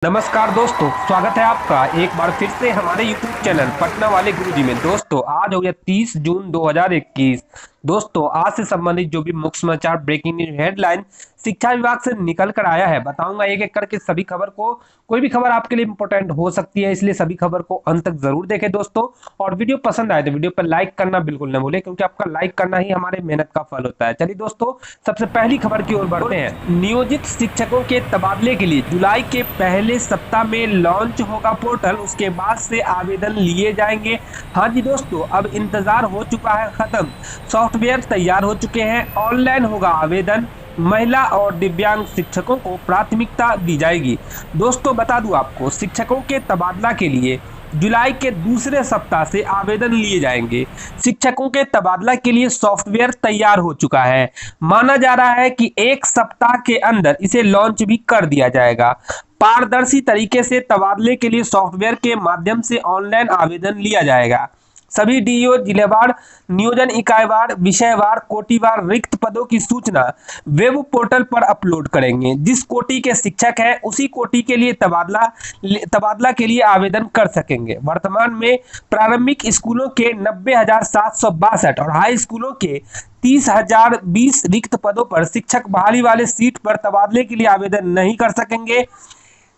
नमस्कार दोस्तों, स्वागत है आपका एक बार फिर से हमारे YouTube चैनल पटना वाले गुरुजी में। दोस्तों आज हो गया 30 जून 2021। दोस्तों आज से संबंधित जो भी मुख्य समाचार, ब्रेकिंग न्यूज, हेडलाइन शिक्षा विभाग से निकल कर आया है, बताऊंगा एक एक करके सभी खबर को। कोई भी खबर आपके लिए इंपॉर्टेंट हो सकती है, इसलिए सभी खबर को अंत तक जरूर देखें दोस्तों। और वीडियो पसंद आए तो वीडियो पर लाइक करना बिल्कुल न भूलें, क्योंकि आपका लाइक करना ही हमारे मेहनत का फल होता है। चलिए दोस्तों, सबसे पहली खबर की ओर बढ़ते हैं। नियोजित शिक्षकों के तबादले के लिए जुलाई के पहले सप्ताह में लॉन्च होगा पोर्टल, उसके बाद से आवेदन लिए जाएंगे। हाँ जी दोस्तों, अब इंतजार हो चुका है खत्म, सॉफ्टवेयर तैयार हो चुके हैं, ऑनलाइन होगा आवेदन। महिला और दिव्यांग शिक्षकों को प्राथमिकता दी जाएगी। दोस्तों बता दूं आपको, शिक्षकों के तबादला के लिए जुलाई के दूसरे सप्ताह से आवेदन लिए जाएंगे। शिक्षकों के तबादला के लिए सॉफ्टवेयर तैयार हो चुका है। माना जा रहा है कि एक सप्ताह के अंदर इसे लॉन्च भी कर दिया जाएगा। पारदर्शी तरीके से तबादले के लिए सॉफ्टवेयर के माध्यम से ऑनलाइन आवेदन लिया जाएगा। सभी डीईओ जिलेवार, नियोजन इकाईवार, विषयवार, कोटिवार रिक्त पदों की सूचना वेब पोर्टल पर अपलोड करेंगे। जिस कोटि के शिक्षक हैं उसी कोटि के लिए तबादला के लिए आवेदन कर सकेंगे। वर्तमान में प्रारंभिक स्कूलों के 90,762 और हाई स्कूलों के 30,020 रिक्त पदों पर शिक्षक बहाली वाले सीट पर तबादले के लिए आवेदन नहीं कर सकेंगे।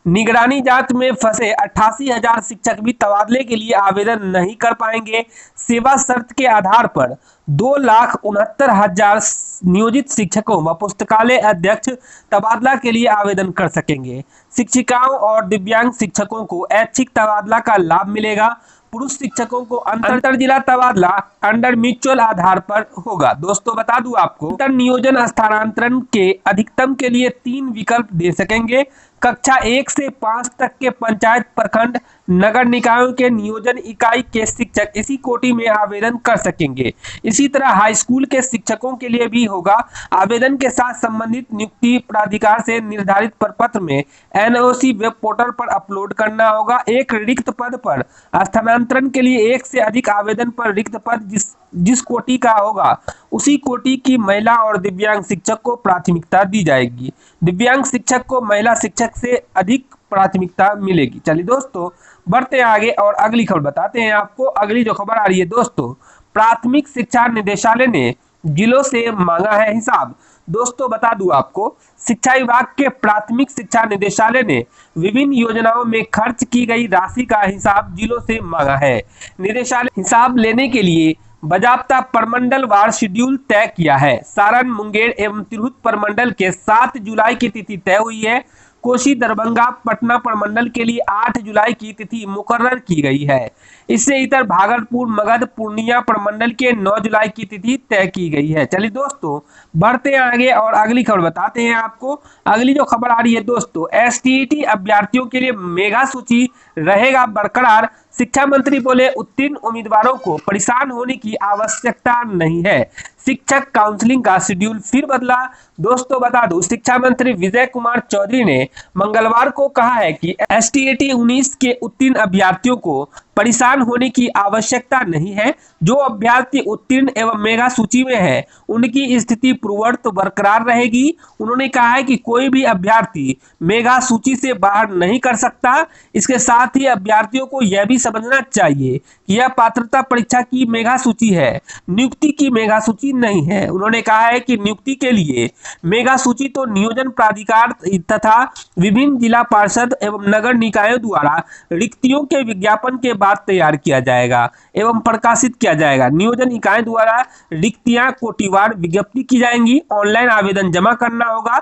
निगरानी जांच में फंसे 88,000 शिक्षक भी तबादले के लिए आवेदन नहीं कर पाएंगे। सेवा शर्त के आधार पर 2,69,000 नियोजित शिक्षकों व पुस्तकालय अध्यक्ष तबादला के लिए आवेदन कर सकेंगे। शिक्षिकाओं और दिव्यांग शिक्षकों को ऐच्छिक तबादला का लाभ मिलेगा। पुरुष शिक्षकों को अंतर जिला तबादला अंडर म्यूचुअल आधार पर होगा। दोस्तों बता दूं आपको, अंतर नियोजन स्थानांतरण के अधिकतम के लिए 3 विकल्प दे सकेंगे। कक्षा 1 से 5 तक के पंचायत, प्रखंड, नगर निकायों के नियोजन इकाई के शिक्षक इसी कोटि में आवेदन कर सकेंगे। इसी तरह हाई स्कूल के शिक्षकों के लिए भी होगा। आवेदन के साथ संबंधित नियुक्ति प्राधिकार से निर्धारित प्रपत्र में एनओसी वेब पोर्टल पर अपलोड करना होगा। एक रिक्त पद पर स्थानांतरण के लिए एक से अधिक आवेदन पर रिक्त पद जिस कोटि का होगा उसी कोटि की महिला और दिव्यांग शिक्षक को प्राथमिकता दी जाएगी। दिव्यांग शिक्षक को महिला शिक्षक से अधिक प्राथमिकता मिलेगी। चलिए दोस्तों बढ़ते हैं आगे और अगली खबर बताते हैं आपको। अगली जो खबर आ रही है दोस्तों, प्राथमिक शिक्षा निदेशालय ने जिलों से मांगा है हिसाब। दोस्तों बता दूं आपको, शिक्षा विभाग के प्राथमिक शिक्षा निदेशालय ने विभिन्न योजनाओं में खर्च की गई राशि का हिसाब जिलों से मांगा है। निदेशालय हिसाब लेने के लिए बाजाबता प्रमंडल वार शेड्यूल तय किया है। सारण, मुंगेर एवं तिरहुत प्रमंडल के 7 जुलाई की तिथि तय हुई है। कोसी, दरभंगा, पटना प्रमंडल के लिए 8 जुलाई की तिथि मुकर्रर की गई है। इससे इतर भागलपुर, मगध, पूर्णिया प्रमंडल के 9 जुलाई की तिथि तय की गई है। चलिए दोस्तों बढ़ते हैं आगे और अगली खबर बताते हैं आपको। अगली जो खबर आ रही है दोस्तों, एसटीईटी अभ्यर्थियों के लिए मेगा सूची रहेगा बरकरार। शिक्षा मंत्री बोले उत्तीर्ण उम्मीदवारों को परेशान होने की आवश्यकता नहीं है। शिक्षक काउंसलिंग का शेड्यूल फिर बदला। दोस्तों बता दूं, शिक्षा मंत्री विजय कुमार चौधरी ने मंगलवार को कहा है कि एसटीईटी 19 के उत्तीर्ण अभ्यर्थियों को परेशान होने की आवश्यकता नहीं है। जो अभ्यर्थी उत्तीर्ण एवं मेगा सूची में है उनकी स्थिति पूर्ववत बरकरार रहेगी। उन्होंने कहा है कि कोई भी अभ्यर्थी मेगा सूची से बाहर नहीं कर सकता। इसके साथ ही अभ्यर्थियों को यह भी समझना चाहिए कि यह पात्रता परीक्षा की मेगा सूची है, नियुक्ति की मेगा सूची नहीं है। उन्होंने कहा है कि नियुक्ति के लिए मेगा सूची तो नियोजन प्राधिकार तथा विभिन्न जिला पार्षद एवं नगर निकायों द्वारा रिक्तियों के विज्ञापन के बाद तैयार किया जाएगा एवं प्रकाशित किया जाएगा। नियोजन इकाई द्वारा रिक्तियां कोटिवार विज्ञप्ति की जाएंगी। ऑनलाइन आवेदन जमा करना होगा।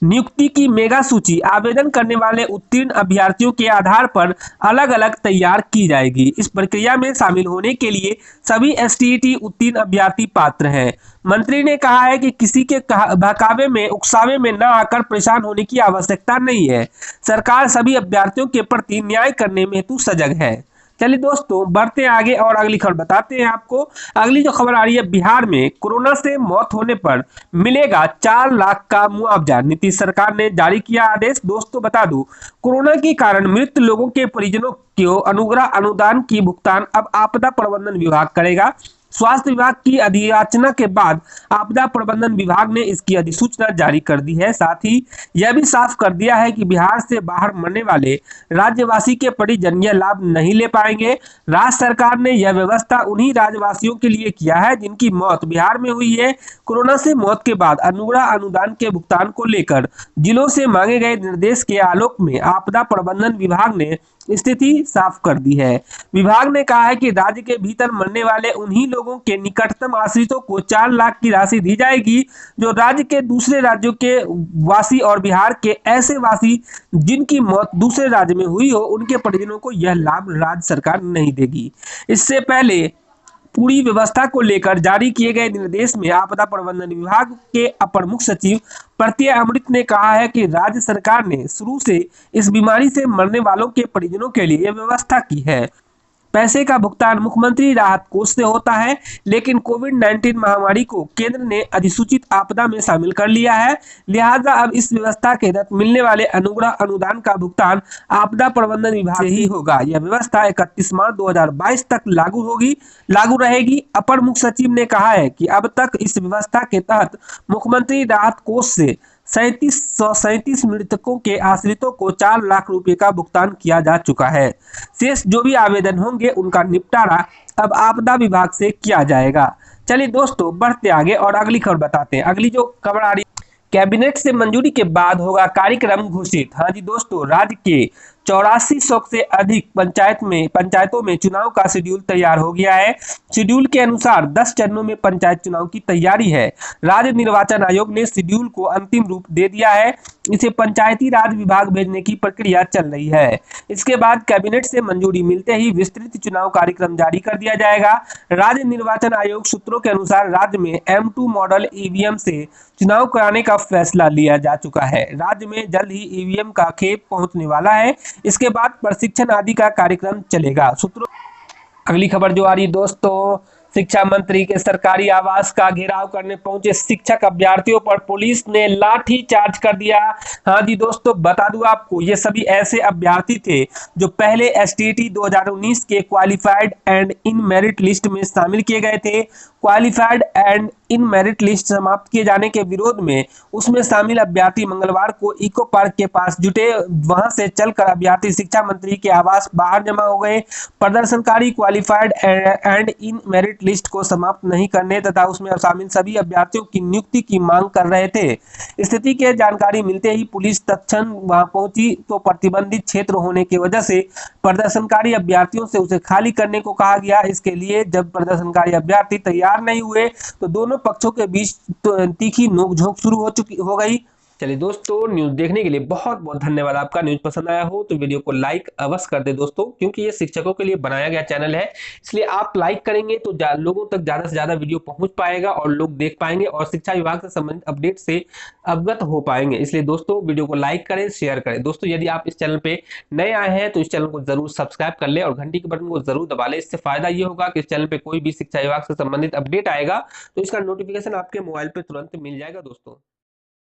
नियुक्ति की मेगा सूची आवेदन करने वाले उत्तीर्ण अभ्यर्थियों के आधार पर अलग अलग तैयार की जाएगी। इस प्रक्रिया में शामिल होने के लिए सभी एसटीईटी उत्तीर्ण अभ्यर्थी पात्र हैं। मंत्री ने कहा है कि किसी के बहकावे में, उकसावे में न आकर परेशान होने की आवश्यकता नहीं है। सरकार सभी अभ्यर्थियों के प्रति न्याय करने में हेतु सजग है। चलिए दोस्तों बढ़ते हैं आगे और अगली खबर बताते हैं आपको। अगली जो खबर आ रही है, बिहार में कोरोना से मौत होने पर मिलेगा 4 लाख का मुआवजा। नीतीश सरकार ने जारी किया आदेश। दोस्तों बता दूं, कोरोना के कारण मृत लोगों के परिजनों को अनुग्रह अनुदान की भुगतान अब आपदा प्रबंधन विभाग करेगा। स्वास्थ्य विभाग की अधियाचना के बाद आपदा प्रबंधन विभाग ने इसकी अधिसूचना जारी कर दी है। साथ ही यह भी साफ कर दिया है कि बिहार से बाहर मरने वाले राज्यवासी के परिजन यह लाभ नहीं ले पाएंगे। राज्य सरकार ने यह व्यवस्था उन्हीं राज्यवासियों के लिए किया है जिनकी मौत बिहार में हुई है। कोरोना से मौत के बाद अनुग्रह अनुदान के भुगतान को लेकर जिलों से मांगे गए निर्देश के आलोक में आपदा प्रबंधन विभाग ने स्थिति साफ कर दी है। विभाग ने कहा है कि राज्य के भीतर मरने वाले उन्हीं लोगों के निकटतम आश्रितों को 4 लाख की राशि दी जाएगी जो राज्य के दूसरे राज्यों के वासी और बिहार के ऐसे वासी जिनकी मौत दूसरे राज्य में हुई हो उनके परिजनों को यह लाभ राज्य सरकार नहीं देगी। इससे पहले पूरी व्यवस्था को लेकर जारी किए गए निर्देश में आपदा प्रबंधन विभाग के अपर मुख्य सचिव प्रत्यय अमृत ने कहा है कि राज्य सरकार ने शुरू से इस बीमारी से मरने वालों के परिजनों के लिए यह व्यवस्था की है। पैसे का भुगतान मुख्यमंत्री राहत कोष से होता है, लेकिन कोविड-19 महामारी को केंद्र ने अधिसूचित आपदा में शामिल कर लिया है। लिहाजा अब इस व्यवस्था के तहत मिलने वाले अनुग्रह अनुदान का भुगतान आपदा प्रबंधन विभाग से ही होगा। यह व्यवस्था 31 मार्च 2022 तक लागू रहेगी। अपर मुख्य सचिव ने कहा है कि अब तक इस व्यवस्था के तहत मुख्यमंत्री राहत कोष से 3737 मृतकों के आश्रितों को 4 लाख रुपए का भुगतान किया जा चुका है। शेष जो भी आवेदन होंगे उनका निपटारा अब आपदा विभाग से किया जाएगा। चलिए दोस्तों बढ़ते आगे और अगली खबर बताते हैं। अगली जो खबर आ रही, कैबिनेट से मंजूरी के बाद होगा कार्यक्रम घोषित। हाँ जी दोस्तों, राज्य के 8400 से अधिक पंचायतों में चुनाव का शेड्यूल तैयार हो गया है। शेड्यूल के अनुसार 10 चरणों में पंचायत चुनाव की तैयारी है। राज्य निर्वाचन आयोग ने शेड्यूल को अंतिम रूप दे दिया है। इसे पंचायती राज विभाग भेजने की प्रक्रिया चल रही है। इसके बाद कैबिनेट से मंजूरी मिलते ही विस्तृत चुनाव कार्यक्रम जारी कर दिया जाएगा। राज्य निर्वाचन आयोग सूत्रों के अनुसार राज्य में M2 मॉडल ईवीएम से चुनाव कराने का फैसला लिया जा चुका है। राज्य में जल्द ही ईवीएम का खेप पहुंचने वाला है। इसके बाद प्रशिक्षण आदि का कार्यक्रम चलेगा। सूत्रों अगली खबर जो आ रही है दोस्तों, शिक्षा मंत्री के सरकारी आवास का घेराव करने पहुंचे शिक्षक अभ्यर्थियों पर पुलिस ने लाठी चार्ज कर दिया। हाँ जी दोस्तों, बता दूं आपको, ये सभी ऐसे अभ्यर्थी थे जो पहले एसटीईटी 2019 के qualified and in merit list में शामिल किए गए थे। Qualified and in merit list समाप्त किए जाने के विरोध में उसमें शामिल अभ्यर्थी मंगलवार को इको पार्क के पास जुटे। वहां से चलकर अभ्यर्थी शिक्षा मंत्री के आवास बाहर जमा हो गए। प्रदर्शनकारी qualified and in merit list को समाप्त नहीं करने तथा उसमें शामिल सभी अभ्यर्थियों की नियुक्ति की मांग कर रहे थे। स्थिति की जानकारी मिलते ही पुलिस तत्क्षण वहां पहुंची तो प्रतिबंधित क्षेत्र होने की वजह से प्रदर्शनकारी अभ्यर्थियों से उसे खाली करने को कहा गया। इसके लिए जब प्रदर्शनकारी अभ्यर्थी तैयार नहीं हुए तो दोनों पक्षों के बीच तीखी नोकझोंक शुरू हो गई। चलिए दोस्तों, न्यूज देखने के लिए बहुत बहुत धन्यवाद। आपका न्यूज पसंद आया हो तो वीडियो को लाइक अवश्य कर दे दोस्तों, क्योंकि ये शिक्षकों के लिए बनाया गया चैनल है, इसलिए आप लाइक करेंगे तो लोगों तक ज्यादा से ज्यादा वीडियो पहुंच पाएगा और लोग देख पाएंगे और शिक्षा विभाग से संबंधित अपडेट से अवगत हो पाएंगे। इसलिए दोस्तों वीडियो को लाइक करें, शेयर करें। दोस्तों यदि आप इस चैनल पे नए आए हैं तो इस चैनल को जरूर सब्सक्राइब कर ले और घंटी के बटन को जरूर दबा ले। इससे फायदा ये होगा कि इस चैनल पे कोई भी शिक्षा विभाग से संबंधित अपडेट आएगा तो इसका नोटिफिकेशन आपके मोबाइल पे तुरंत मिल जाएगा दोस्तों।